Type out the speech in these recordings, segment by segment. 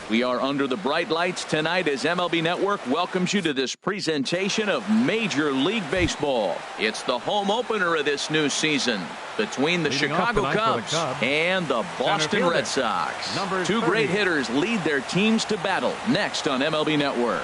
We are under the bright lights tonight as MLB Network welcomes you to this presentation of Major League Baseball. It's the home opener of this new season between the Chicago Cubs and the Boston Red Sox. Two great hitters lead their teams to battle next on MLB Network.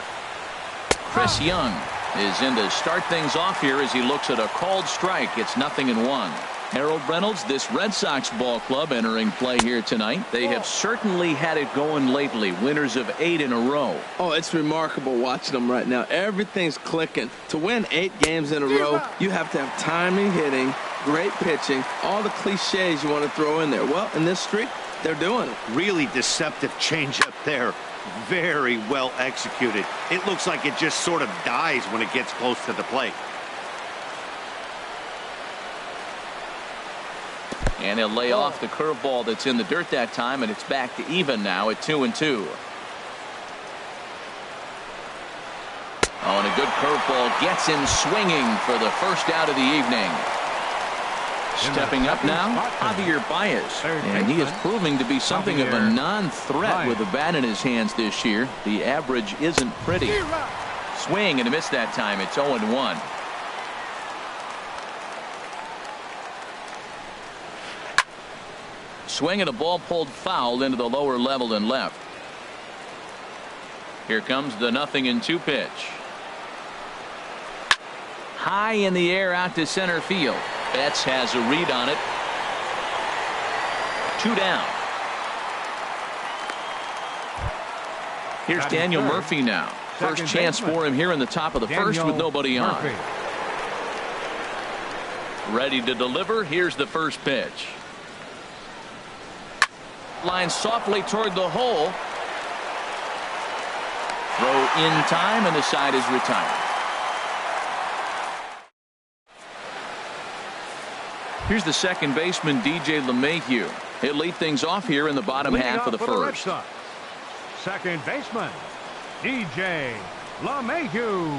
Chris Young is in to start things off here as he looks at a called strike. It's 0-1. Harold Reynolds, this Red Sox ball club entering play here tonight. They have certainly had it going lately. Winners of 8 in a row. Oh, it's remarkable watching them right now. Everything's clicking. To win 8 games in a row, you have to have timing, hitting, great pitching, all the cliches you want to throw in there. Well, in this streak, they're doing it. Really deceptive changeup there. Very well executed. It looks like it just sort of dies when it gets close to the plate. And he'll lay off the curveball that's in the dirt that time, and it's back to even now at 2-2. Oh, and a good curveball gets him swinging for the first out of the evening. Stepping up now, Javier Baez, and he is proving to be something of a non-threat with the bat in his hands this year. The average isn't pretty. Swing and a miss that time. It's 0-1. Swing and a ball pulled foul into the lower level and left. Here comes the 0-2 pitch. High in the air out to center field. Betts has a read on it. 2 down. Here's Daniel Murphy now. First chance for him here in the top of the first with nobody on. Ready to deliver. Here's the first pitch. Line softly toward the hole. Throw in time, and the side is retired. Here's the second baseman, DJ LeMahieu. He'll lead things off here in the bottom half of the first. Second baseman, DJ LeMahieu.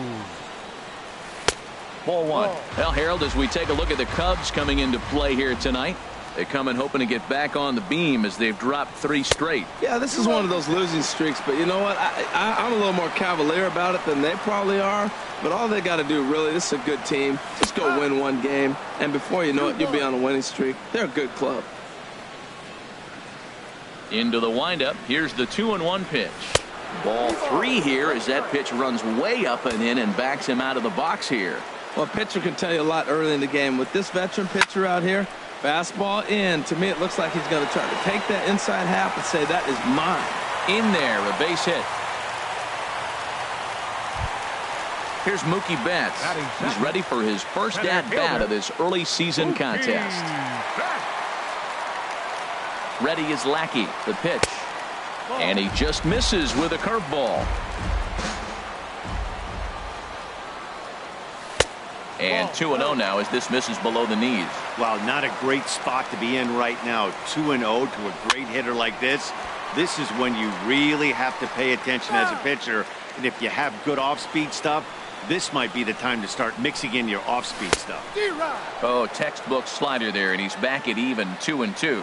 Ball 1. Well, Harold, as we take a look at the Cubs coming into play here tonight, they come in hoping to get back on the beam as they've dropped 3 straight. Yeah, this is one of those losing streaks, but you know what? I'm a little more cavalier about it than they probably are. But all they got to do, really, this is a good team. Just go win 1 game, and before you know it, you'll be on a winning streak. They're a good club. Into the windup. Here's the 2-1 pitch. Ball 3 here as that pitch runs way up and in and backs him out of the box here. Well, a pitcher can tell you a lot early in the game. With this veteran pitcher out here, fastball in. To me, it looks like he's going to try to take that inside half and say, that is mine. In there, a base hit. Here's Mookie Betts. He's ready for his first at-bat of this early season contest. Ready is Lackey. The pitch. And he just misses with a curveball. And 2-0 now as this misses below the knees. Wow, not a great spot to be in right now. 2-0 to a great hitter like this. This is when you really have to pay attention as a pitcher. And if you have good off-speed stuff, this might be the time to start mixing in your off-speed stuff. Oh, textbook slider there, and he's back at even 2-2.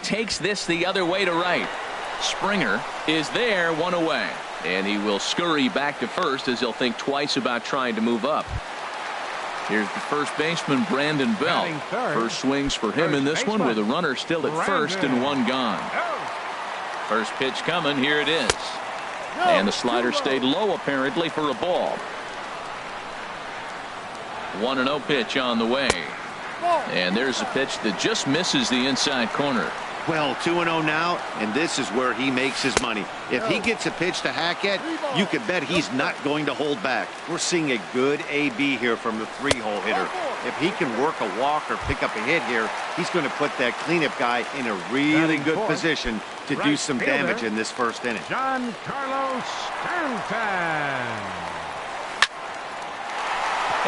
Takes this the other way to right. Springer is there, 1 away. And he will scurry back to first as he'll think twice about trying to move up. Here's the first baseman, Brandon Belt. First swings for him in this one with a runner still at first and 1 gone. First pitch coming. Here it is. And the slider stayed low apparently for a ball. 1-0 pitch on the way. And there's a pitch that just misses the inside corner. Well, 2-0 now, and this is where he makes his money. If he gets a pitch to hack at, you can bet he's not going to hold back. We're seeing a good AB here from the 3-hole hitter. If he can work a walk or pick up a hit here, he's going to put that cleanup guy in a really good position to do some damage in this first inning. Giancarlo Stanton.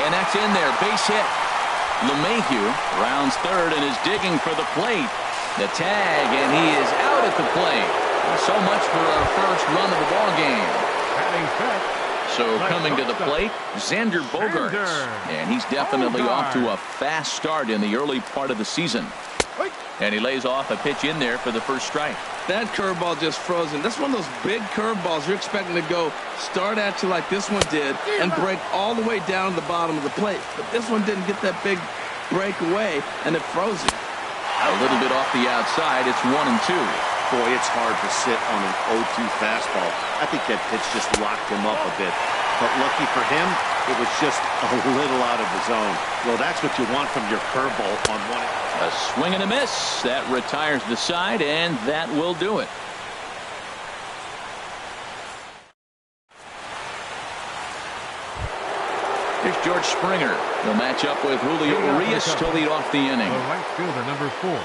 And that's in there. Base hit. LeMahieu rounds third and is digging for the plate. The tag, and he is out at the plate. So much for our first run of the ball game. So coming to the plate, Xander Bogaerts. And he's definitely off to a fast start in the early part of the season. And he lays off a pitch in there for the first strike. That curveball just frozen. That's one of those big curveballs you're expecting to go start at you like this one did and break all the way down to the bottom of the plate. But this one didn't get that big breakaway, and it froze it. A little bit off the outside. It's 1-2. Boy, it's hard to sit on an 0-2 fastball. I think that pitch just locked him up a bit. But lucky for him, it was just a little out of the zone. Well, that's what you want from your curveball on one. A swing and a miss. That retires the side, and that will do it. Here's George Springer. He'll match up with Julio Urias to lead off the inning. The right fielder, number 4,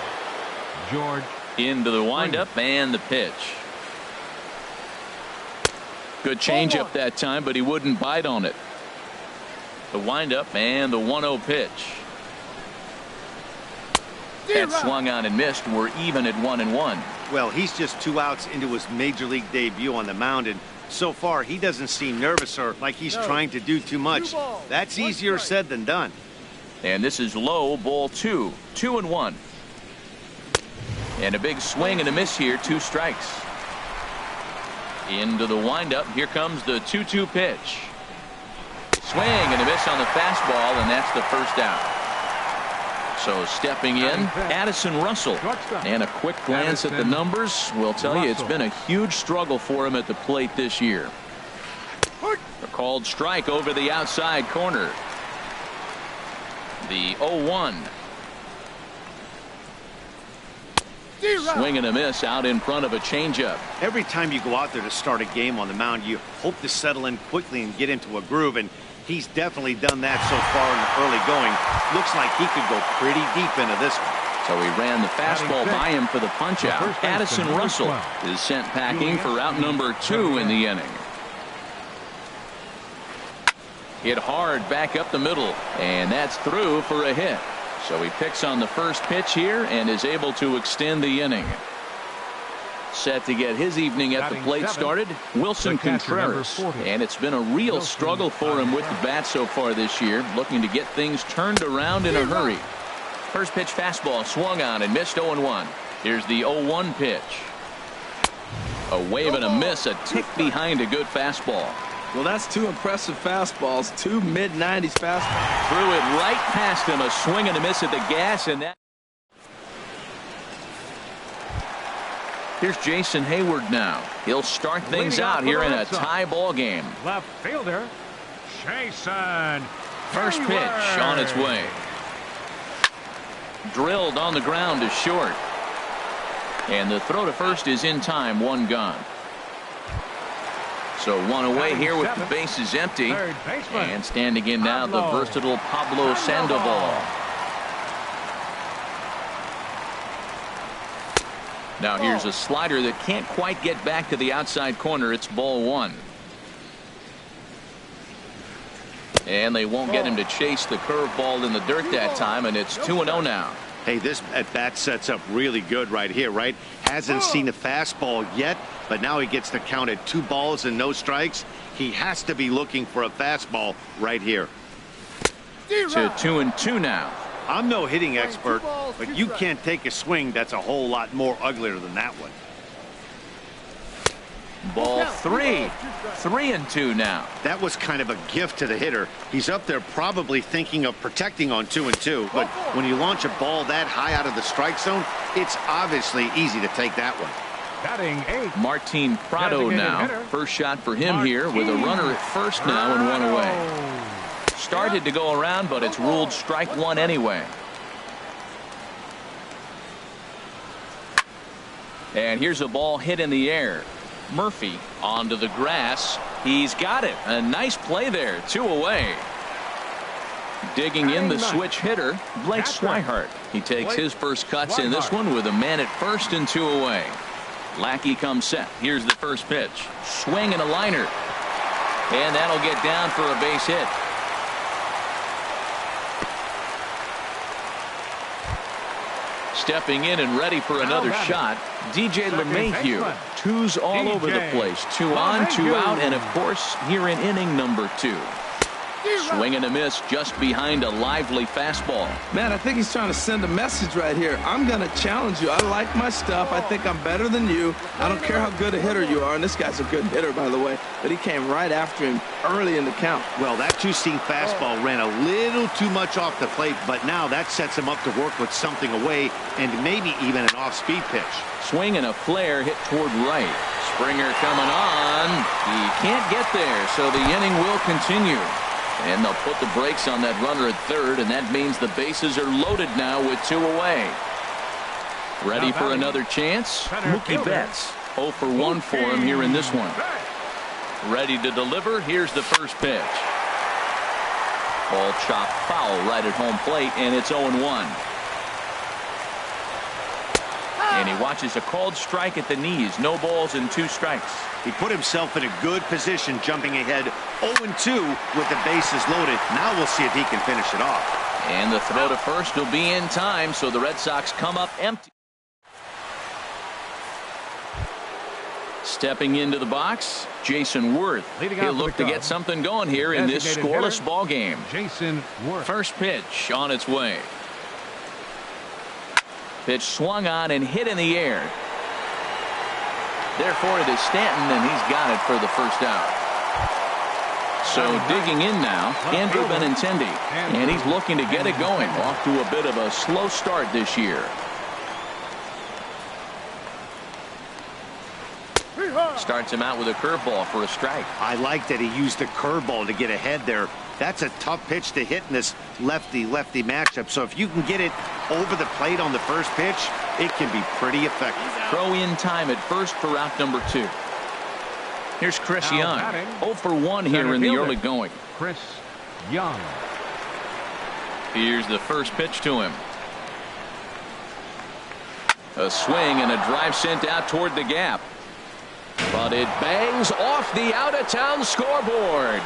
George. Into the windup and the pitch. Good changeup that time, but he wouldn't bite on it. The windup and the 1-0 pitch. That swung on and missed. We're even at 1-1. Well, he's just 2 outs into his major league debut on the mound, and so far he doesn't seem nervous or like he's trying to do too much. That's easier said than done. And this is low, ball 2. 2-1. And a big swing and a miss here. 2 strikes. Into the windup. Here comes the 2-2 pitch. Swing and a miss on the fastball, and that's the first out. So stepping in, Addison Russell. And a quick glance at the numbers will tell you it's been a huge struggle for him at the plate this year. A called strike over the outside corner. The 0-1. Swing and a miss out in front of a changeup. Every time you go out there to start a game on the mound, you hope to settle in quickly and get into a groove, and he's definitely done that so far in the early going. Looks like he could go pretty deep into this one. So he ran the fastball by him for the punch-out. Addison Russell is sent packing for out number 2 in the inning. Hit hard back up the middle, and that's through for a hit. So he picks on the first pitch here and is able to extend the inning. Set to get his evening at the plate started, Wilson Contreras. And it's been a real struggle for him with the bat so far this year, looking to get things turned around in a hurry. First pitch fastball swung on and missed 0-1. Here's the 0-1 pitch. A wave and a miss, a tick behind a good fastball. Well, that's 2 impressive fastballs, 2 mid-90s fastballs. Threw it right past him, a swing and a miss at the gas, and that. Here's Jason Hayward now. He'll start things out here in a tie ball game. Left fielder, Jason. First pitch on its way. Drilled on the ground to short. And the throw to first is in time, 1 gone. So 1 away here with the bases empty. And standing in now, the versatile Pablo Sandoval. Now here's a slider that can't quite get back to the outside corner. It's ball 1. And they won't get him to chase the curveball in the dirt that time, and it's 2-0 now. Hey, this at-bat sets up really good right here, right? Hasn't seen a fastball yet, but now he gets to count at 2 balls and no strikes. He has to be looking for a fastball right here. To 2-2 now. I'm no hitting expert, but you can't take a swing that's a whole lot more uglier than that one. Ball 3. 3-2 now. That was kind of a gift to the hitter. He's up there probably thinking of protecting on 2-2, but when you launch a ball that high out of the strike zone, it's obviously easy to take that one. Batting 8. Martin Prado now. First shot for him here with a runner at first now and 1 away. Started to go around, but it's ruled strike 1 anyway. And here's a ball hit in the air. Murphy onto the grass. He's got it. A nice play there. 2 away. Digging in the switch hitter, Blake Swihart. He takes his first cuts in this one with a man at first and 2 away. Lackey comes set. Here's the first pitch. Swing and a liner. And that'll get down for a base hit. Stepping in and ready for another shot, DJ LeMahieu. 2s all over the place. 2 on, 2 out, and of course, here in inning number 2. Swing and a miss just behind a lively fastball. Man, I think he's trying to send a message right here. I'm going to challenge you. I like my stuff. I think I'm better than you. I don't care how good a hitter you are. And this guy's a good hitter, by the way. But he came right after him early in the count. Well, that two-seam fastball ran a little too much off the plate, but now that sets him up to work with something away and maybe even an off-speed pitch. Swing and a flare hit toward right. Springer coming on. He can't get there, so the inning will continue. And they'll put the brakes on that runner at third, and that means the bases are loaded now with 2 away. Ready for another chance? Mookie Betts. 0 for 1 for him here in this one. Ready to deliver. Here's the first pitch. Ball chopped foul right at home plate, and it's 0-1. And he watches a called strike at the knees. No balls and 2 strikes. He put himself in a good position, jumping ahead 0-2 with the bases loaded. Now we'll see if he can finish it off. And the throw to first will be in time, so the Red Sox come up empty. Stepping into the box, Jason Worth. He'll look to get something going here in this scoreless ball game. Jason Worth. First pitch on its way. Pitch swung on and hit in the air. Therefore, it is Stanton, and he's got it for the first out. So digging in now, Andrew Benintendi, and he's looking to get it going. Off to a bit of a slow start this year. Starts him out with a curveball for a strike. I like that he used the curveball to get ahead there. That's a tough pitch to hit in this lefty-lefty matchup. So if you can get it over the plate on the first pitch, it can be pretty effective. Throw in time at first for out number 2. Here's Chris Young. 0 for 1 here in the early going. Chris Young. Here's the first pitch to him. A swing and a drive sent out toward the gap. But it bangs off the out-of-town scoreboard.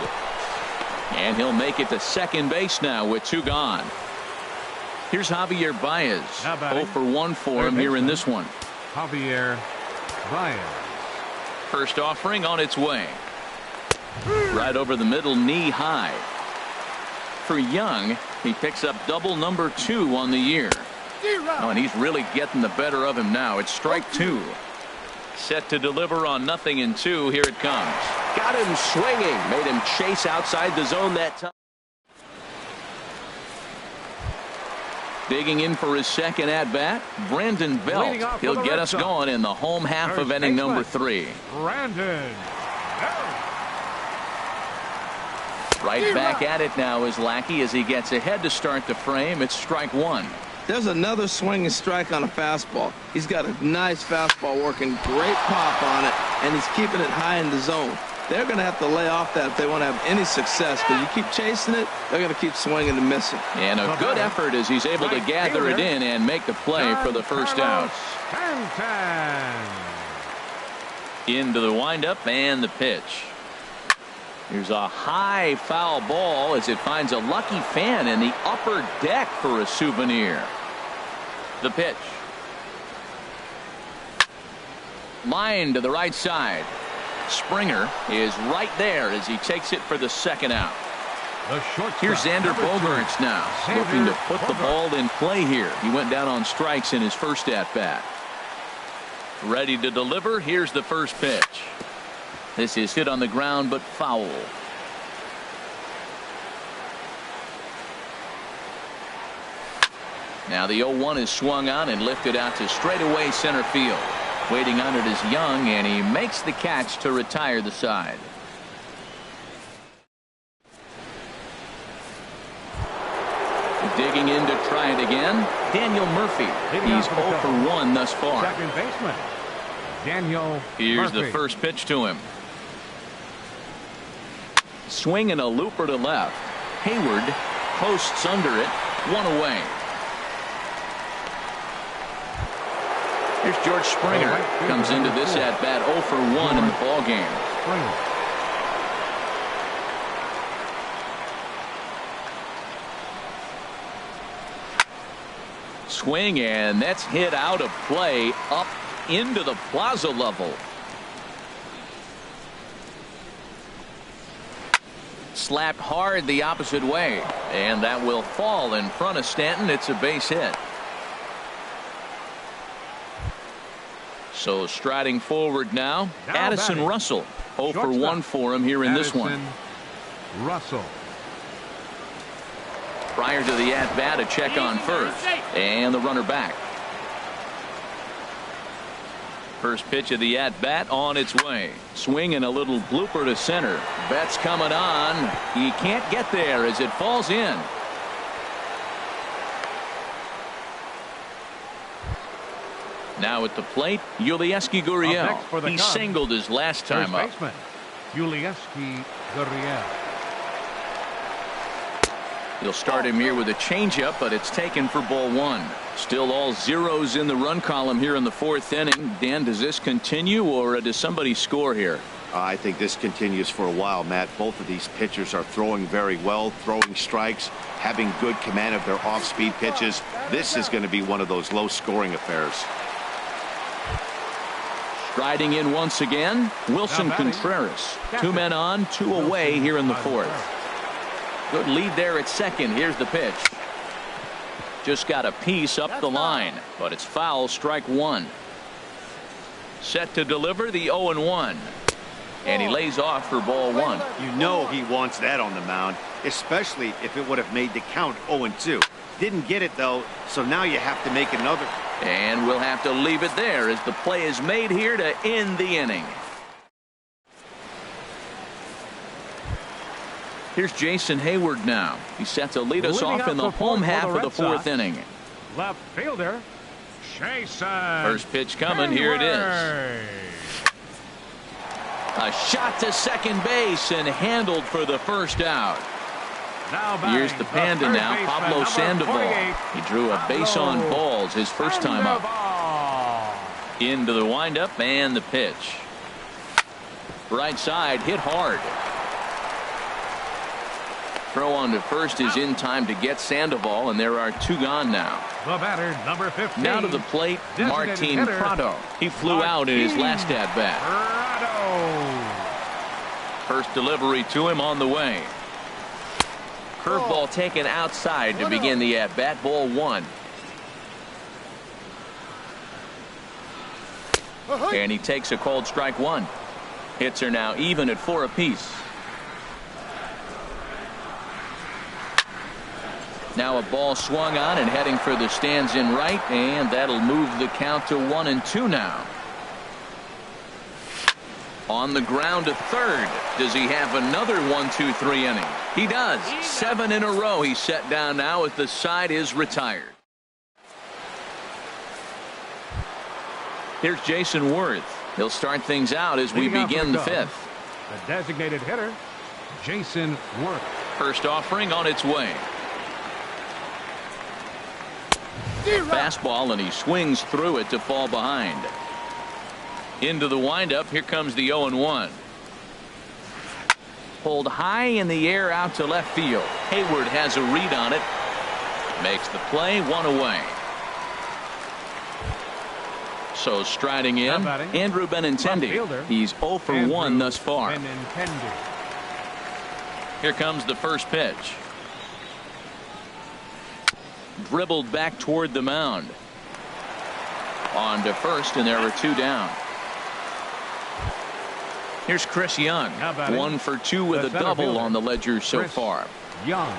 And he'll make it to second base now with 2 gone. Here's Javier Baez. 0 for 1 for him here in this one. Javier Baez. First offering on its way. Right over the middle, knee high. For Young, he picks up double number 2 on the year. Oh, and he's really getting the better of him now. It's strike 2. Set to deliver on 0-2. Here it comes. Got him swinging. Made him chase outside the zone that time. Digging in for his second at-bat, Brandon Belt. He'll get us going in the home half of inning number 3. Brandon Belt. Right back at it now is Lackey as he gets ahead to start the frame. It's strike 1. There's another swing and strike on a fastball. He's got a nice fastball working, great pop on it, and he's keeping it high in the zone. They're going to have to lay off that if they want to have any success, because you keep chasing it, they're going to keep swinging and missing. And a good effort as he's able to gather it in and make the play for the first out. Into the windup and the pitch. Here's a high foul ball as it finds a lucky fan in the upper deck for a souvenir. The pitch. Line to the right side. Springer is right there as he takes it for the second out. Here's Xander Bogaerts now, looking to put the ball in play here. He went down on strikes in his first at-bat. Ready to deliver. Here's the first pitch. This is hit on the ground but foul. Now the 0-1 is swung on and lifted out to straightaway center field. Waiting on it is Young, and he makes the catch to retire the side. Digging in to try it again, Daniel Murphy. He's 0 for 1 thus far. Second baseman Daniel Here's Murphy. the first pitch to him. Swing and a looper to left. Hayward posts under it. 1 away. Here's George Springer. Comes into this at bat 0 for 1 in the ball game. Swing, and that's hit out of play up into the plaza level. Slapped hard the opposite way, and that will fall in front of Stanton. It's a base hit. So striding forward now Addison batting. Russell. 0 for 1 Shortstop. for him here in this one. Addison Russell. Prior to the at-bat, a check on first, and the runner back. First pitch of the at-bat on its way. Swing and a little blooper to center. Betts coming on. He can't get there as it falls in. Now at the plate, Yulieski Gurriel. He singled his last time up. Yulieski Gurriel. He'll start him here with a changeup, but it's taken for ball 1. Still all zeros in the run column here in the 4th inning. Dan, does this continue, or does somebody score here? I think this continues for a while, Matt. Both of these pitchers are throwing very well, throwing strikes, having good command of their off-speed pitches. This is going to be one of those low-scoring affairs. Striding in once again, Wilson Contreras. 2 men on, 2 away here in the 4th. Good lead there at second. Here's the pitch. Just got a piece up the line, but it's foul, strike 1. Set to deliver the 0-1. And he lays off for ball 1. You know he wants that on the mound, especially if it would have made the count 0-2. Didn't get it, though, so now you have to make another. And we'll have to leave it there as the play is made here to end the inning. Here's Jason Hayward now. He's set to lead us off in the home half of the 4th inning. Left fielder, Jason. First pitch coming. Here it is. A shot to second base and handled for the first out. Here's the Panda now, Pablo Sandoval. He drew a base on balls his first time up. Into the windup and the pitch. Right side hit hard. Throw on to first is in time to get Sandoval, and there are 2 gone now. The batter, number 15. Now to the plate, Martin Prado. He flew out in his last at-bat. First delivery to him on the way. Curveball taken outside to begin the at-bat. Ball 1. And he takes a called strike 1. Hits are now even at 4 apiece. Now a ball swung on and heading for the stands in right, and that'll move the count to 1-2 now. On the ground to third. Does he have another 1-2-3 inning? He does. 7 in a row he's set down now as the side is retired. Here's Jason Worth. He'll start things out as we begin the 5th. The designated hitter, Jason Worth. First offering on its way. Fastball, and he swings through it to fall behind. Into the windup. Here comes the 0-1. Pulled high in the air out to left field. Hayward has a read on it. Makes the play. 1 away. So striding in, Andrew Benintendi. He's 0 for 1 thus far. Here comes the first pitch. Dribbled back toward the mound. On to first, and there are 2 down. Here's Chris Young. 1 for 2 with a double on the ledger so far. Young.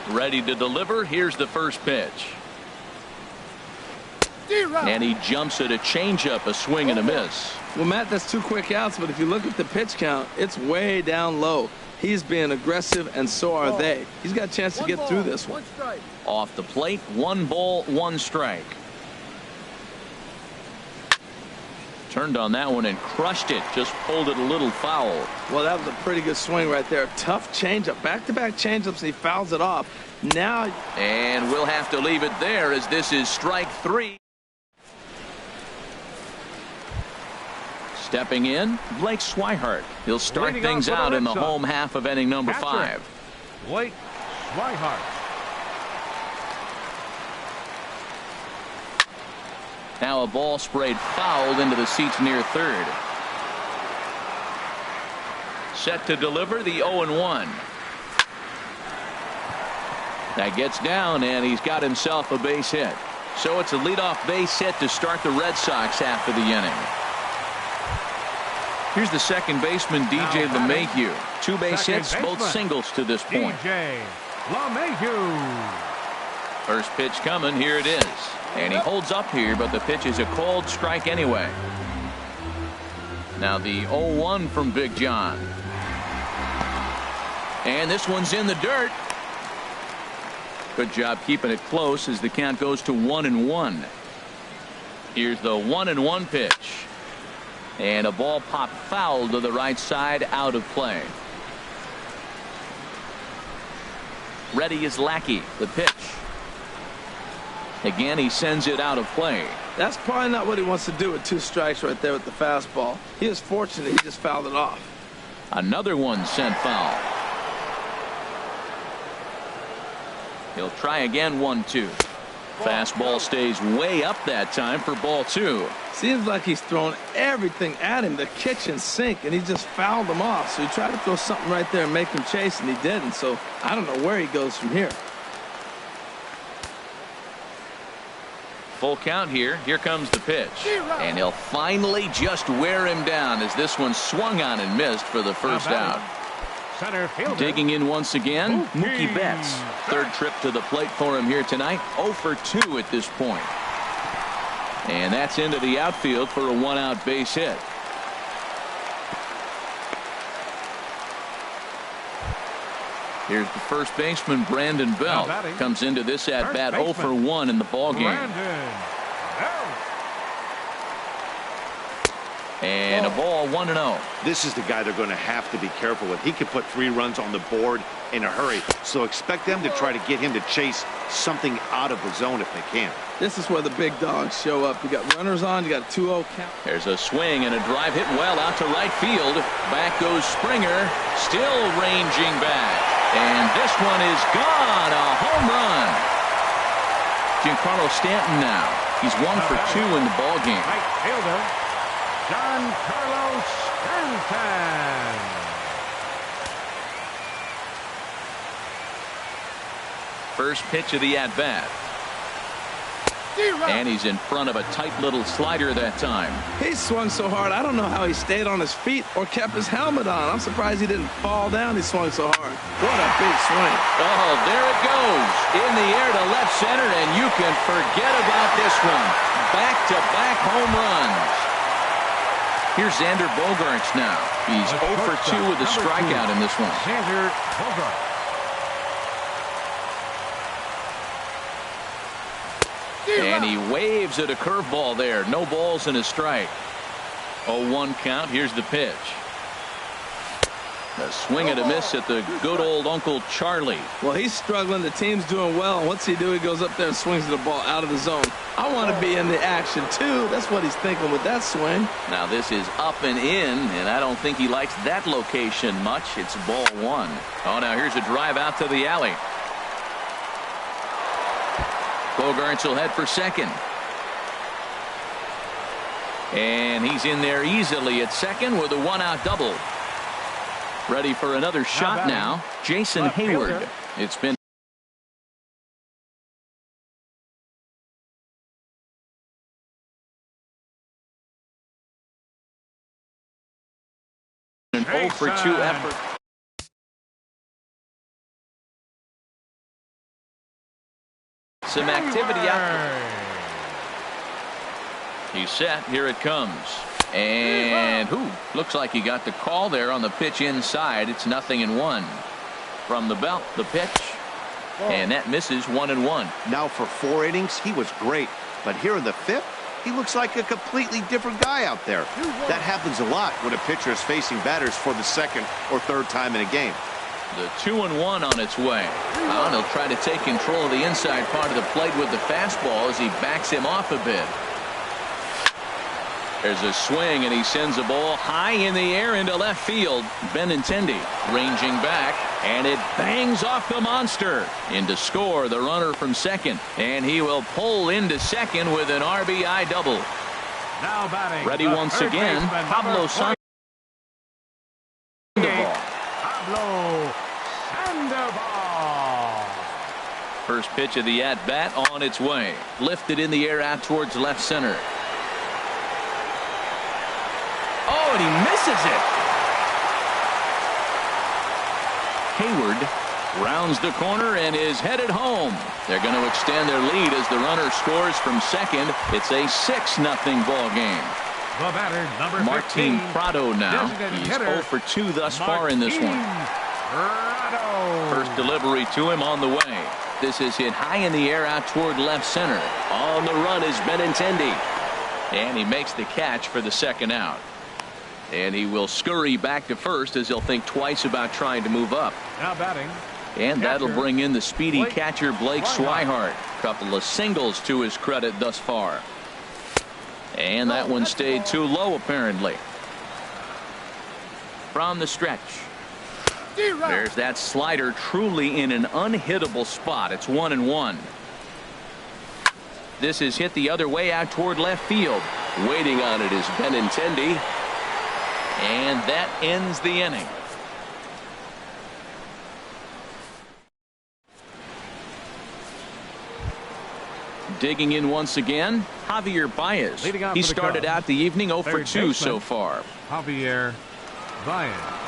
Ready to deliver. Here's the first pitch. And he jumps at a changeup, a swing and a miss. Well, Matt, that's 2 quick outs, but if you look at the pitch count, it's way down low. He's being aggressive, and so are they. He's got a chance to get through this one. Off the plate, 1 ball, 1 strike. Turned on that one and crushed it. Just pulled it a little foul. Well, that was a pretty good swing right there. Tough changeup. Back-to-back changeups, and he fouls it off. Now. And we'll have to leave it there as this is strike 3. Stepping in, Blake Swihart. He'll start things out in the home half of inning number 5. Blake Swihart. Now a ball sprayed fouled into the seats near third. Set to deliver the 0-1. That gets down, and he's got himself a base hit. So it's a leadoff base hit to start the Red Sox after the inning. Here's the second baseman, DJ LeMahieu. 2 base hits, both singles to this point. DJ LeMahieu. First pitch coming. Here it is. And he holds up here, but the pitch is a called strike anyway. Now the 0-1 from Big John. And this one's in the dirt. Good job keeping it close as the count goes to 1-1. Here's the 1-1 pitch. And a ball popped foul to the right side, out of play. Ready is Lackey. The pitch. Again, he sends it out of play. That's probably not what he wants to do with 2 strikes right there with the fastball. He is fortunate he just fouled it off. Another one sent foul. He'll try again. 1-2. Fastball stays way up that time for ball 2. Seems like he's thrown everything at him, the kitchen sink, and he just fouled them off. So he tried to throw something right there and make him chase, and he didn't. So I don't know where he goes from here. Full count here. Here comes the pitch. And he'll finally just wear him down as this one swung on and missed for the first out. Center fielder. Digging in once again, Mookie Betts. Third trip to the plate for him here tonight. 0 for 2 at this point. And that's into the outfield for a 1-out base hit. Here's the first baseman, Brandon Belt. Comes into this at bat 0 for 1 in the ball game. And a ball, 1-0. This is the guy they're going to have to be careful with. He can put 3 runs on the board in a hurry. So expect them to try to get him to chase something out of the zone if they can. This is where the big dogs show up. You got runners on. You got a 2-0 count. There's a swing and a drive hit well out to right field. Back goes Springer. Still ranging back. And this one is gone. A home run. Giancarlo Stanton now. He's 1 for 2 in the ball game. Right fielder, Giancarlo Stanton. First pitch of the at-bat. And he's in front of a tight little slider that time. He swung so hard, I don't know how he stayed on his feet or kept his helmet on. I'm surprised he didn't fall down. He swung so hard. What a big swing. Oh, there it goes. In the air to left center, and you can forget about this one. Back-to-back home runs. Here's Xander Bogaerts now. He's 0 for 2 with a strikeout in this one. Xander Bogaerts. And he waves at a curveball there. No balls and a strike. 0-1 count. Here's the pitch. A swing and a miss at the good old Uncle Charlie. Well, he's struggling. The team's doing well. And what's he do? He goes up there and swings the ball out of the zone. I want to be in the action, too. That's what he's thinking with that swing. Now, this is up and in, and I don't think he likes that location much. It's ball 1. Oh, now here's a drive out to the alley. Bogaerts will head for second. And he's in there easily at second with a 1-out double. Ready for another shot now. Jason Hayward. It's been an 0 for 2 effort. Some activity out there. He's set. Here it comes. And looks like he got the call there on the pitch inside. It's 0-1. From the belt, the pitch. And that misses. 1-1. Now for 4 innings, he was great. But here in the 5th, he looks like a completely different guy out there. That happens a lot when a pitcher is facing batters for the 2nd or 3rd time in a game. The 2-1 on its way. He'll try to take control of the inside part of the plate with the fastball as he backs him off a bit. There's a swing, and he sends a ball high in the air into left field. Benintendi ranging back, and it bangs off the monster. In to score the runner from second, and he will pull into second with an RBI double. Now batting. Ready once again, Pablo Sandoval. First pitch of the at-bat on its way. Lifted in the air out towards left center. Oh, and he misses it. Hayward rounds the corner and is headed home. They're going to extend their lead as the runner scores from second. It's a 6-0 ball game. The batter, number Martin 15, Prado now. He's hitter, 0 for 2 thus far in this one. Prado. First delivery to him on the way. This is hit high in the air out toward left center. On the run is Benintendi. And he makes the catch for the second out. And he will scurry back to first as he'll think twice about trying to move up. Now batting. And that'll Catcher, bring in the speedy Blake catcher Blake Swihart. Couple of singles to his credit thus far. And that one stayed too low apparently. From the stretch. There's that slider truly in an unhittable spot. It's 1-1. This is hit the other way out toward left field. Waiting on it is Benintendi. And that ends the inning. Digging in once again, Javier Baez. He started out the evening 0 for 2 so far. Javier Baez.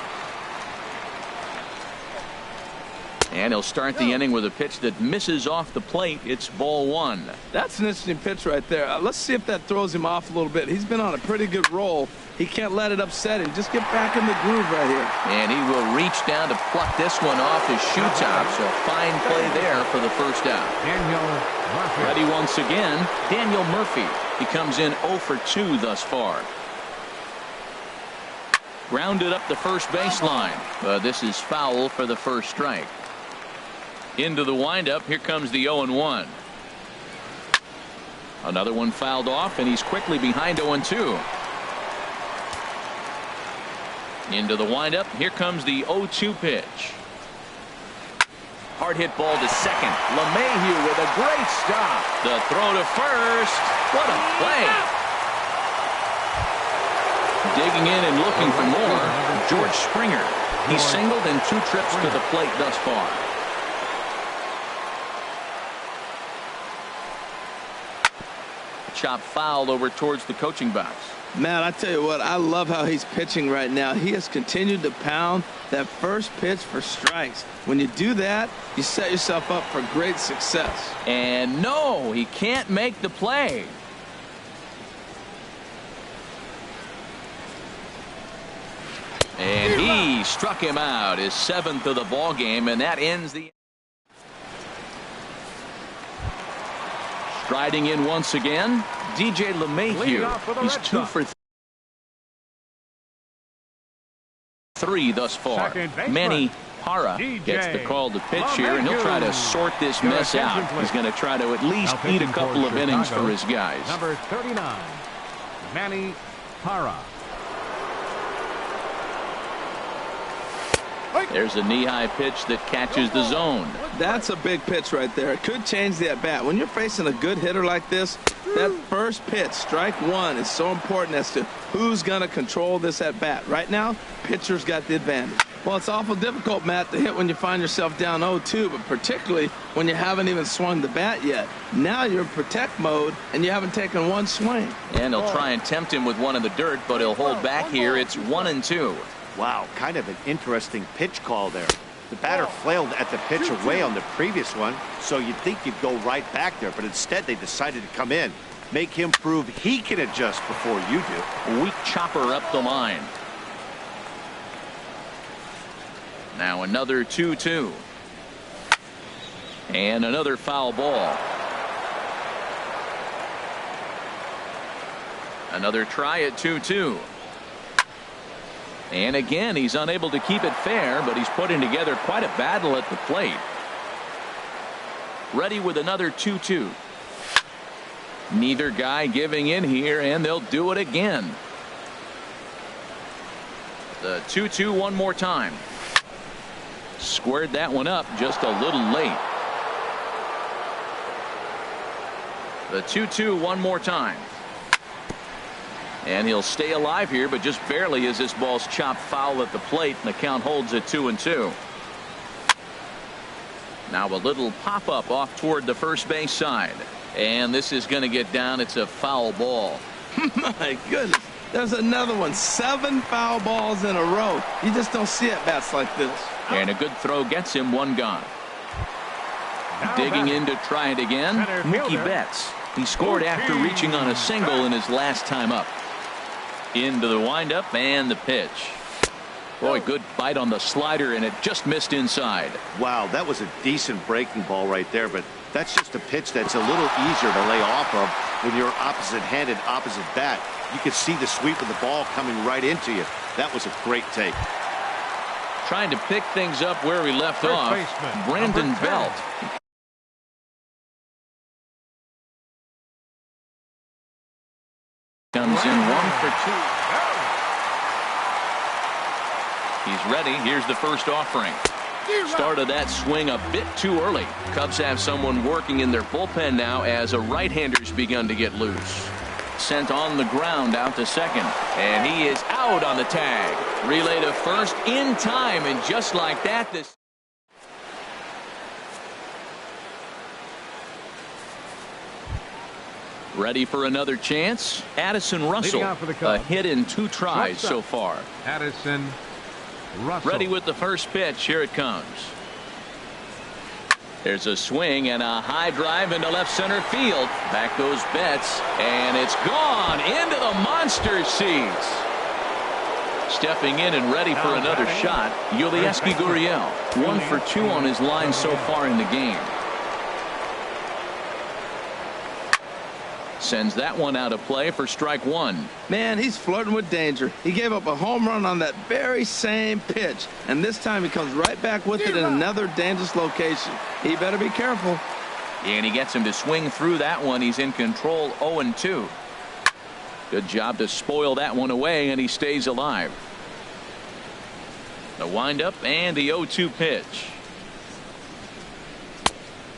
And he'll start the inning with a pitch that misses off the plate. It's ball 1. That's an interesting pitch right there. Let's see if that throws him off a little bit. He's been on a pretty good roll. He can't let it upset him. Just get back in the groove right here. And he will reach down to pluck this one off his shoe top. So fine play there for the first out. Daniel Murphy. Ready once again, Daniel Murphy. He comes in 0 for 2 thus far. Grounded up the first baseline. This is foul for the first strike. Into the windup. Here comes the 0-1. Another one fouled off, and he's quickly behind 0-2. Into the windup. Here comes the 0-2 pitch. Hard hit ball to second. LeMahieu with a great stop. The throw to first. What a play. Digging in and looking for more. George Springer. He's singled in 2 trips to the plate thus far. Chop fouled over towards the coaching box. Man, I tell you what, I love how he's pitching right now. He has continued to pound that first pitch for strikes. When you do that, you set yourself up for great success. And no, he can't make the play. And he struck him out, his 7th of the ball game, and that ends the. Striding in once again, DJ LeMahieu. He's 2 for 3 thus far. Manny Parra gets the call to pitch here, and he'll try to sort this mess out. He's going to try to at least eat a couple of innings for his guys. Number 39, Manny Parra. There's a knee-high pitch that catches the zone. That's a big pitch right there. It could change the at-bat. When you're facing a good hitter like this, that first pitch, strike 1, is so important as to who's going to control this at-bat. Right now, pitcher's got the advantage. Well, it's awful difficult, Matt, to hit when you find yourself down 0-2, but particularly when you haven't even swung the bat yet. Now you're in protect mode, and you haven't taken one swing. And he'll try and tempt him with one in the dirt, but he'll hold back here. It's 1-2. Wow, kind of an interesting pitch call there. The batter flailed at the pitch away on the previous one, so you'd think you'd go right back there, but instead they decided to come in, make him prove he can adjust before you do. Weak chopper up the line. Now another 2-2. And another foul ball. Another try at 2-2. And again, he's unable to keep it fair, but he's putting together quite a battle at the plate. Ready with another 2-2. Neither guy giving in here, and they'll do it again. The 2-2 one more time. Squared that one up just a little late. The 2-2 one more time. And he'll stay alive here, but just barely as this ball's chopped foul at the plate, and the count holds at 2-2. Now a little pop-up off toward the first base side. And this is going to get down. It's a foul ball. My goodness. There's another one. 7 foul balls in a row. You just don't see at bats like this. And a good throw gets him one gone. Now Digging batting. in to try it again. Center Mookie fielder. Betts. He scored after reaching on a single in his last time up. Into the windup and the pitch. Boy, good bite on the slider, and it just missed inside. Wow, that was a decent breaking ball right there, but that's just a pitch that's a little easier to lay off of when you're opposite-handed, opposite bat. You could see the sweep of the ball coming right into you. That was a great take. Trying to pick things up where we left First off. baseman, Brandon number 10. Belt. Comes in 1 for 2. He's ready. Here's the first offering. Started that swing a bit too early. Cubs have someone working in their bullpen now as a right-hander's begun to get loose. Sent on the ground out to second. And he is out on the tag. Relay to first in time, and just like that, this... Ready for another chance? Addison Russell. Leading off for the A Cubs. hit in 2 tries so far. Addison Russell. Ready with the first pitch. Here it comes. There's a swing and a high drive into left center field. Back goes Betts, and it's gone into the monster seats. Stepping in and ready for another shot, Yulieski Gurriel. 1 for 2 on his line so far in the game. Sends that one out of play for strike 1. Man, he's flirting with danger. He gave up a home run on that very same pitch, and this time he comes right back with it in another dangerous location. He better be careful. And he gets him to swing through that one. He's in control, 0-2. Good job to spoil that one away, and he stays alive. The windup and the 0-2 pitch.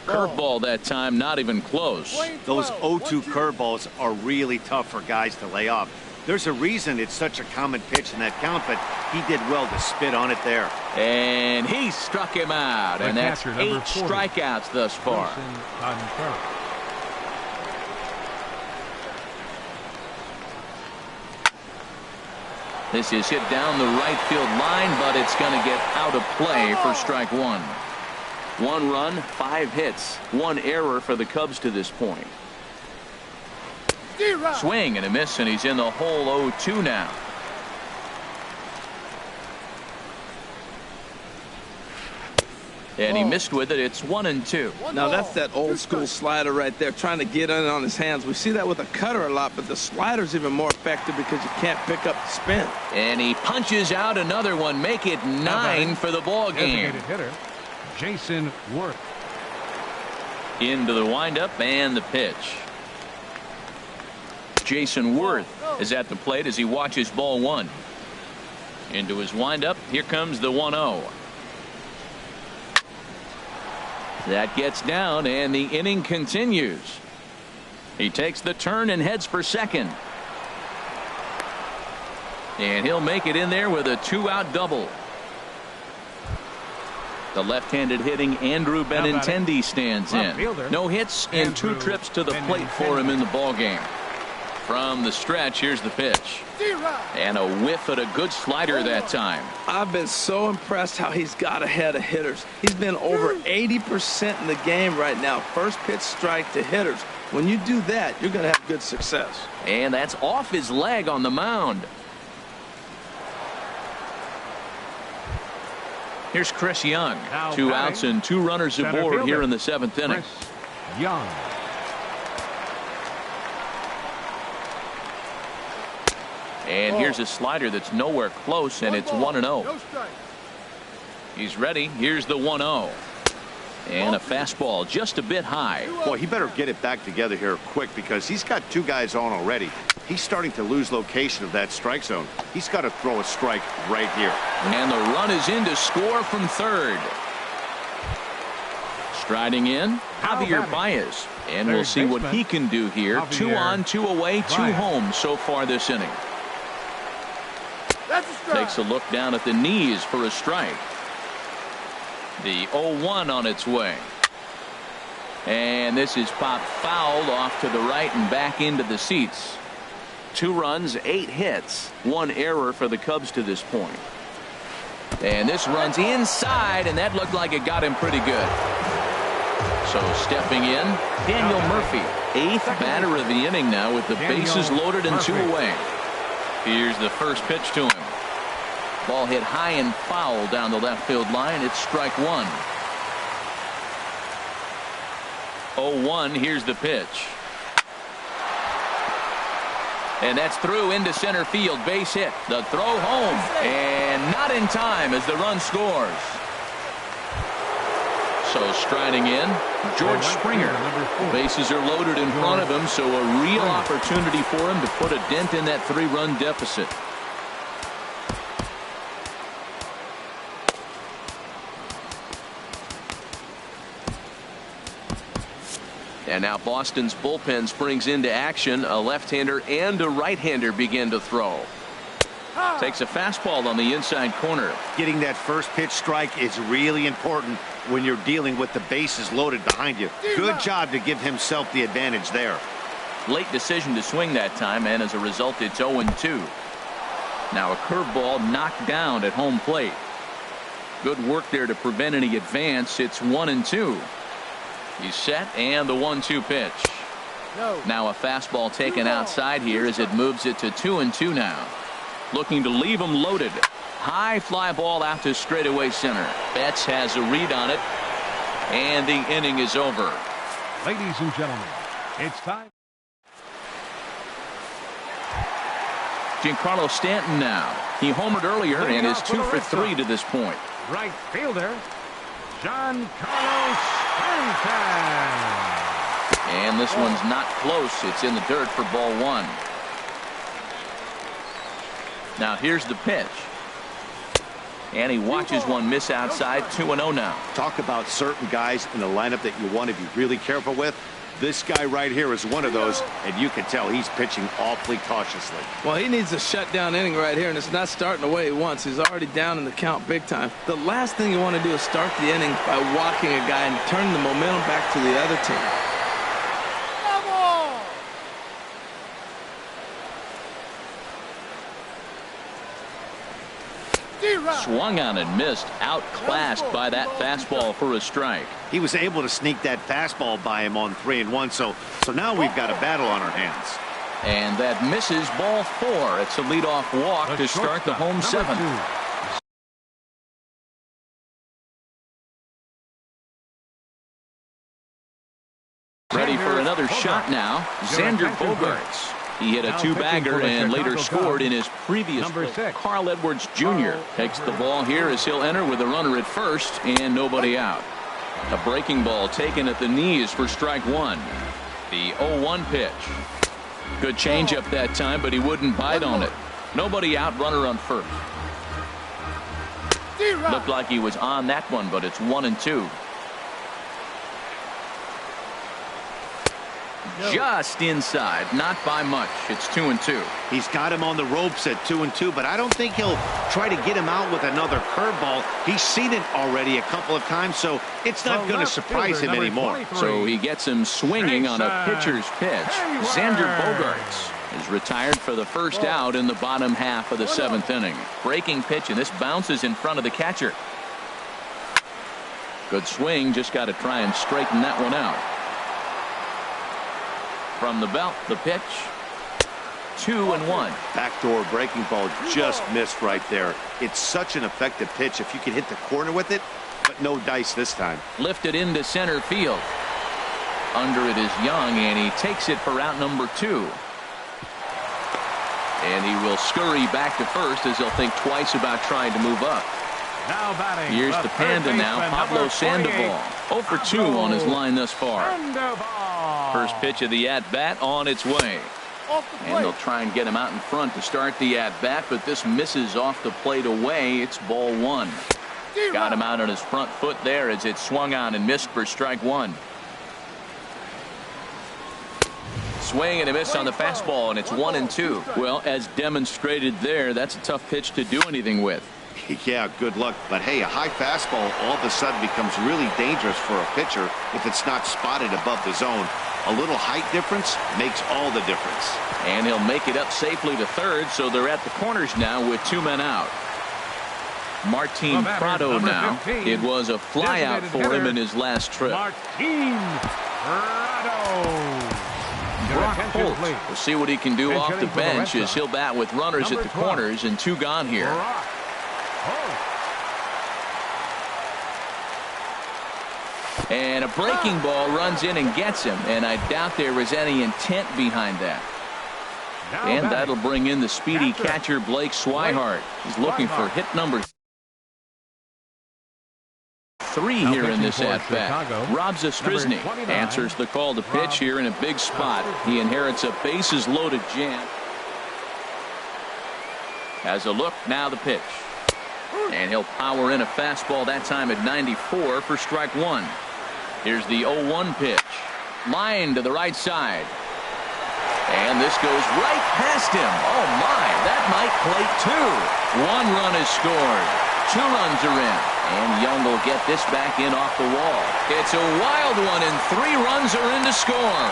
Curveball that time, not even close. Those 0-2 curveballs are really tough for guys to lay off. There's a reason it's such a common pitch in that count, but he did well to spit on it there. And he struck him out, and that's 8 strikeouts thus far. This is hit down the right field line, but it's going to get out of play for strike 1. 1 run, 5 hits, 1 error for the Cubs to this point. Swing and a miss, and he's in the hole 0-2 now. And he missed with it. It's 1-2. Now that's that old school slider right there, trying to get in on his hands. We see that with a cutter a lot, but the slider's even more effective because you can't pick up the spin. And he punches out another one. Make it 9 for the ball game. Designated hitter, Jason Worth. Into the windup and the pitch. Jason Worth is at the plate as he watches ball 1. Into his windup. Here comes the 1-0. That gets down, and the inning continues. He takes the turn and heads for second. And he'll make it in there with a 2-out double. The left-handed hitting Andrew Benintendi stands in. No hits in 2 trips to the plate for him in the ballgame. From the stretch, here's the pitch. And a whiff at a good slider that time. I've been so impressed how he's got ahead of hitters. He's been over 80% in the game right now. First pitch strike to hitters. When you do that, you're going to have good success. And that's off his leg on the mound. Here's Chris Young. 2 outs and 2 runners aboard here in the 7th inning. Chris Young. And here's a slider that's nowhere close, and it's 1-0. He's ready. Here's the 1-0. And a fastball just a bit high. Boy, he better get it back together here quick because he's got 2 guys on already. He's starting to lose location of that strike zone. He's got to throw a strike right here. And the run is in to score from third. Striding in, Javier Baez. And we'll see what he can do here. 2 on, 2 away, 2 home so far this inning. Takes a look down at the knees for a strike. The 0-1 on its way. And this is popped fouled off to the right and back into the seats. 2 runs, 8 hits, 1 error for the Cubs to this point. And this runs inside, and that looked like it got him pretty good. So stepping in, Daniel Murphy, 8th batter of the inning now with the bases loaded and 2 away. Here's the first pitch to him. Ball hit high and foul down the left field line. It's strike 1. 0-1. Here's the pitch. And that's through into center field. Base hit. The throw home. And not in time as the run scores. So striding in, George Springer. Bases are loaded in front of him, so a real opportunity for him to put a dent in that 3-run deficit. And now Boston's bullpen springs into action. A left-hander and a right-hander begin to throw. Takes a fastball on the inside corner. Getting that first pitch strike is really important when you're dealing with the bases loaded behind you. Good job to give himself the advantage there. Late decision to swing that time, and as a result, it's 0-2. Now a curveball knocked down at home plate. Good work there to prevent any advance. It's 1-2. He's set, and the 1-2 pitch. Now a fastball taken outside here as it moves it to 2-2 now. Looking to leave him loaded. High fly ball out to straightaway center. Betts has a read on it, and the inning is over. Ladies and gentlemen, it's time. Giancarlo Stanton now. He homered earlier and is 2 for 3 to this point. Right fielder, Giancarlo Stanton. And this one's not close. It's in the dirt for ball 1. Now here's the pitch. And he watches one miss outside. 2-0 now. Talk about certain guys in the lineup that you want to be really careful with. This guy right here is one of those, and you can tell he's pitching awfully cautiously. Well, he needs a shutdown inning right here, and it's not starting the way he wants. He's already down in the count big time. The last thing you want to do is start the inning by walking a guy and turn the momentum back to the other team. Swung on and missed. Outclassed by that fastball for a strike. He was able to sneak that fastball by him on 3-1. So now we've got a battle on our hands. And that misses ball 4. It's a leadoff walk to start the home 7th. Ready for another shot now. Xander Bogaerts. He hit a 2-bagger and later scored in his previous play. Carl Edwards Jr. takes the ball here as he'll enter with a runner at first and nobody out. A breaking ball taken at the knees for strike 1. The 0-1 pitch. Good changeup that time, but he wouldn't bite on it. Nobody out, runner on first. Looked like he was on that one, but it's 1-2. Just inside, not by much. It's 2-2. He's got him on the ropes at 2-2, but I don't think he'll try to get him out with another curveball. He's seen it already a couple of times, so it's not going to surprise him anymore. So he gets him swinging on a pitcher's pitch. Xander Bogaerts is retired for the first out in the bottom half of the 7th inning. Breaking pitch, and this bounces in front of the catcher. Good swing, just got to try and straighten that one out. From the belt, the pitch. 2-1. Backdoor breaking ball just missed right there. It's such an effective pitch if you can hit the corner with it, but no dice this time. Lifted into center field. Under it is Young, and he takes it for out number 2. And he will scurry back to first as he'll think twice about trying to move up. Now batting. Here's the Panda now, Pablo Sandoval. 0 for 2 on his line thus far. First pitch of the at-bat on its way. And they'll try and get him out in front to start the at-bat, but this misses off the plate away. It's ball 1. Got him out on his front foot there as it swung on and missed for strike 1. Swing and a miss on the fastball, and it's 1-2. Well, as demonstrated there, that's a tough pitch to do anything with. Yeah, good luck. But hey, a high fastball all of a sudden becomes really dangerous for a pitcher if it's not spotted above the zone. A little height difference makes all the difference. And he'll make it up safely to third, so they're at the corners now with 2 men out. Martin Prado now. 15, it was a flyout for him in his last trip. Martin Prado. Brock Holt will see what he can do off the bench as he'll bat with runners at the corners and 2 gone here. And a breaking ball runs in and gets him, and I doubt there was any intent behind that. And that'll bring in the speedy catcher Blake Swihart. He's looking for hit number 3 here in this at-bat. Rob Zastryzny answers the call to pitch here in a big spot. He inherits a bases-loaded jam. Has a look, now the pitch. And he'll power in a fastball that time at 94 for strike 1. Here's the 0-1 pitch. Line to the right side. And this goes right past him. Oh, my. That might plate 2. 1 run is scored. 2 runs are in. And Young will get this back in off the wall. It's a wild one, and 3 runs are in to score.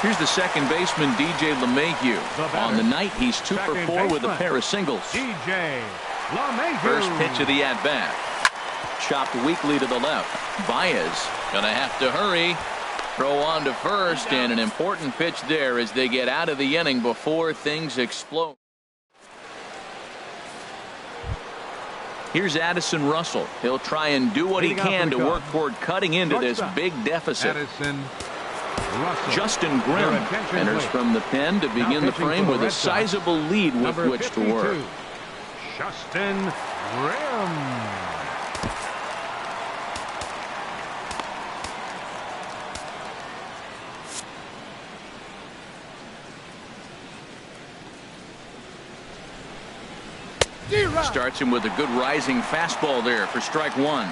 Here's the second baseman, DJ LeMahieu. On the night, he's 2 for 4 with a pair of singles. DJ LeMahieu. First pitch of the at-bat. Chopped weakly to the left. Baez gonna have to hurry. Throw on to first, and an important pitch there as they get out of the inning before things explode. Here's Addison Russell. He'll try and do what he can to work toward cutting into this big deficit. Justin Grimm enters from the pen to begin the frame with a sizable lead with which to work. Justin Grimm. Starts him with a good rising fastball there for strike 1.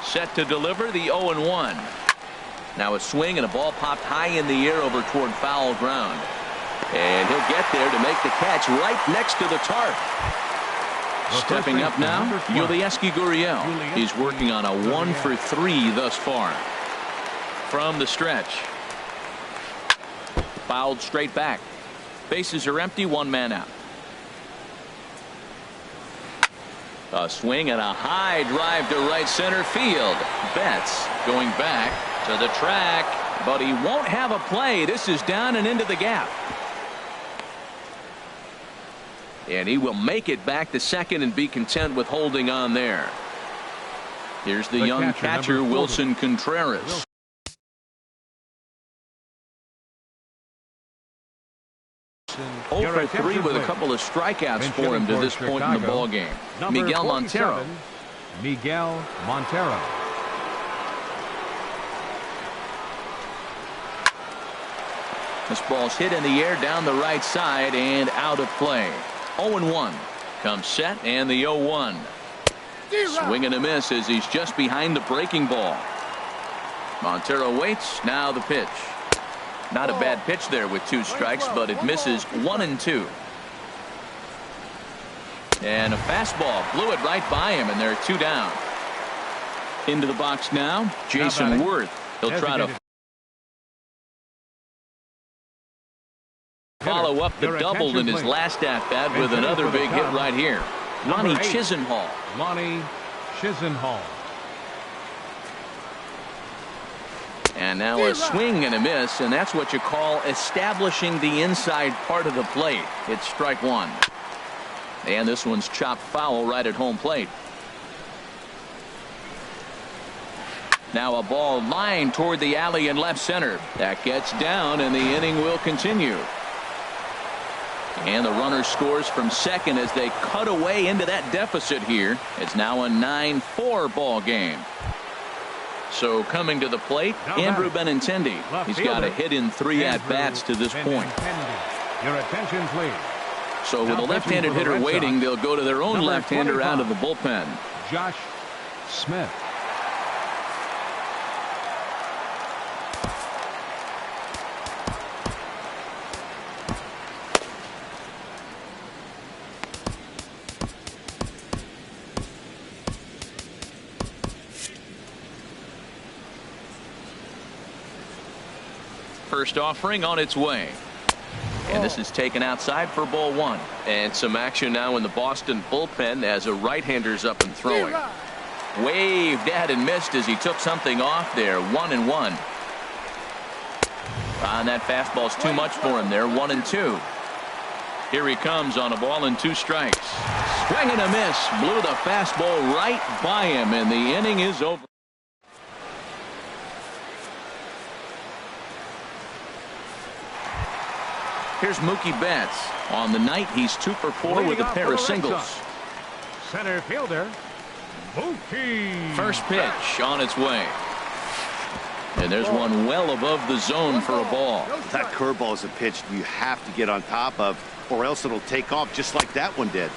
Set to deliver the 0-1. Now a swing and a ball popped high in the air over toward foul ground. And he'll get there to make the catch right next to the tarp. Stepping up now, Yulieski Gurriel. He's working on a 1 for 3 thus far. From the stretch. Fouled straight back. Bases are empty, 1 man out. A swing and a high drive to right center field. Betts going back to the track, but he won't have a play. This is down and into the gap. And he will make it back to second and be content with holding on there. Here's the young catcher, Wilson Contreras. 0 for 3 with a couple of strikeouts for him to this point in the ball game. Miguel Montero. Miguel Montero. This ball's hit in the air down the right side and out of play. 0-1 comes set, and the 0-1. Swing and a miss as he's just behind the breaking ball. Montero waits. Now the pitch. Not a bad pitch there with 2 strikes, but it misses 1 and 2. And a fastball blew it right by him, and there are 2 down. Into the box now, Jason Worth. He'll try to follow up the double in his last at-bat with another big hit right here. Lonnie Chisenhall. Lonnie Chisenhall. And now a swing and a miss, and that's what you call establishing the inside part of the plate. It's strike 1. And this one's chopped foul right at home plate. Now a ball lined toward the alley in left center. That gets down, and the inning will continue. And the runner scores from second as they cut away into that deficit here. It's now a 9-4 ball game. So coming to the plate, Andrew Benintendi. He's got a hit in 3 at-bats to this point. Your attention, please. So with a left-handed hitter waiting, they'll go to their own left-hander out of the bullpen. Josh Smith. first offering on its way. And this is taken outside for ball 1. And some action now in the Boston bullpen as a right-hander's up and throwing. Waved at and missed as he took something off there. 1-1. And that fastball's too much for him there. 1-2. Here he comes on a ball and 2 strikes. Swing and a miss. Blew the fastball right by him, and the inning is over. Here's Mookie Betts. On the night, he's 2 for 4 with a pair of singles. Center fielder, Mookie. First pitch on its way. And there's one well above the zone for a ball. That curveball is a pitch you have to get on top of, or else it'll take off just like that one did.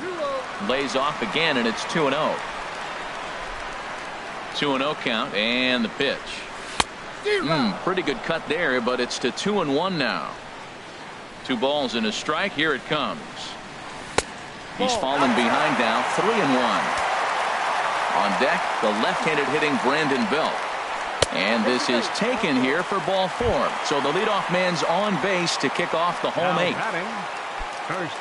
Lays off again, and it's 2-0. 2-0 count, and the pitch. Pretty good cut there, but it's to 2-1 now. 2 balls and a strike. Here it comes. He's fallen behind now. 3-1. On deck, the left-handed hitting Brandon Belt. And this is taken here for ball 4. So the leadoff man's on base to kick off the home 8.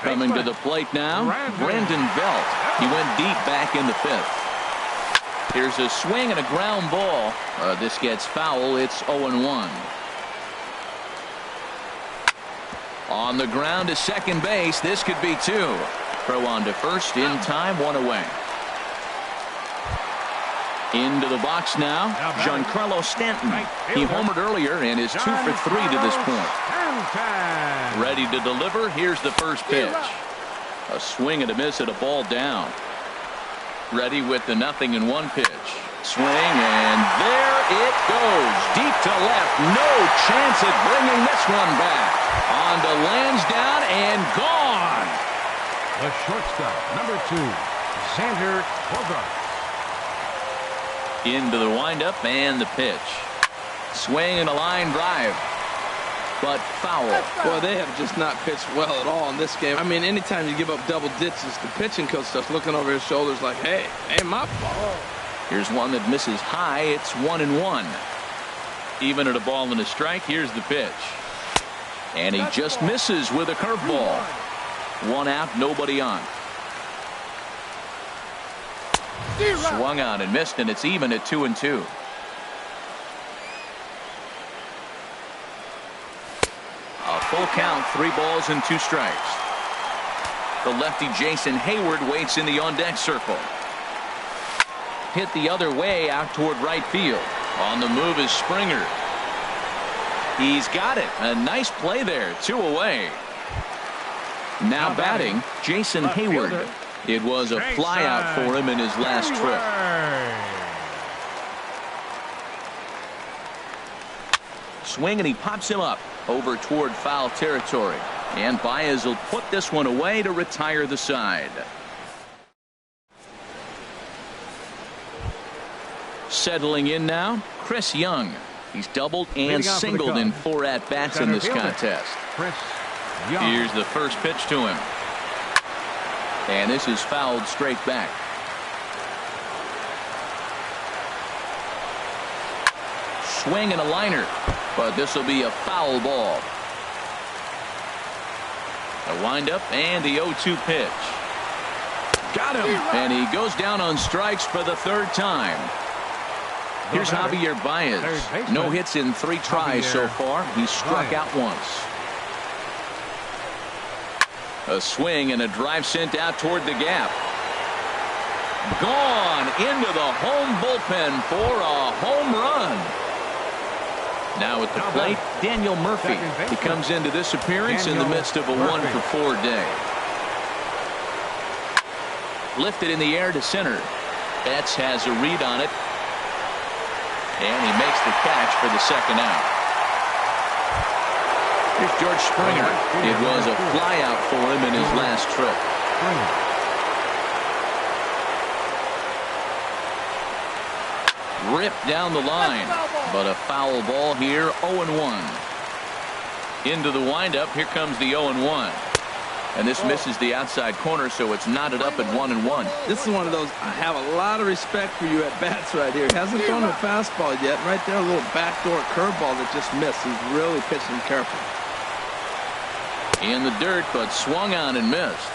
Coming to the plate now, Brandon Belt. He went deep back in the 5th. Here's a swing and a ground ball. This gets foul. It's 0-1. On the ground to second base. This could be 2. Throw on to first in time. 1 away. Into the box now, Giancarlo Stanton. He homered earlier and is 2 for 3 to this point. Ready to deliver. Here's the first pitch. A swing and a miss at a ball down. Ready with the 0-1 pitch. Swing, and there it goes. Deep to left. No chance at bringing this one back. On to Lansdowne and gone. The shortstop, number 2, Xander Bogaerts. Into the windup and the pitch. Swing and a line drive. But foul. Well, they have just not pitched well at all in this game. I mean, anytime you give up double digits, the pitching coach starts looking over his shoulders like, hey, ain't my fault. Here's one that misses high. It's 1-1. Even at a ball and a strike. Here's the pitch. And he just misses with a curveball. 1 out, nobody on. Swung on and missed, and it's even at 2-2. A full count, 3 balls and 2 strikes. The lefty Jason Hayward waits in the on-deck circle. Hit the other way out toward right field. On the move is Springer. He's got it. A nice play there. 2 away. Now batting, Jason Hayward. It was a flyout for him in his last trip. Swing, and he pops him up over toward foul territory. And Baez will put this one away to retire the side. Settling in now, Chris Young. He's doubled and singled in 4 at-bats in this contest. Here's the first pitch to him. And this is fouled straight back. Swing and a liner. But this will be a foul ball. A windup and the 0-2 pitch. Got him. And he goes down on strikes for the 3rd time. Here's Javier Baez. No hits in 3 tries so far. He struck out once. A swing and a drive sent out toward the gap. Gone into the home bullpen for a home run. Now at the plate, Daniel Murphy. He comes into this appearance in the midst of a 1 for 4 day. Lifted in the air to center. Betts has a read on it. And he makes the catch for the 2nd out. Here's George Springer. It was a flyout for him in his last trip. Ripped down the line, but a foul ball here. 0-1. Into the windup. Here comes the 0-1. And this misses the outside corner, so it's knotted up at 1-1. This is one of those, I have a lot of respect for you at bats right here. He hasn't thrown a fastball yet. Right there, a little backdoor curveball that just missed. He's really pitching careful. In the dirt, but swung on and missed.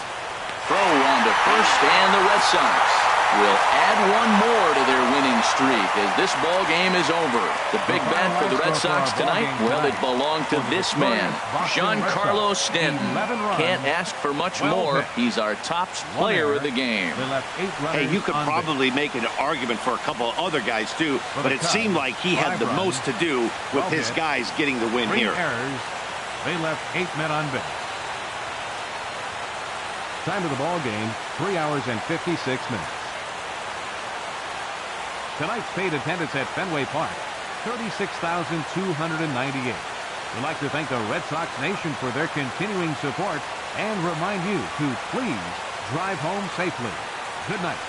Throw on to first, and the Red Sox will add one more to their winning streak as this ball game is over. The big bat for the Red Sox tonight, well, it belonged to this man, Giancarlo Stanton. Can't ask for much more. He's our top player of the game. Hey, you could probably make an argument for a couple of other guys too, but it seemed like he had the most to do with his guys getting the win here. They left 8 men on base. Time of the ball game, 3 hours and 56 minutes. Tonight's paid attendance at Fenway Park, 36,298. We'd like to thank the Red Sox Nation for their continuing support and remind you to please drive home safely. Good night.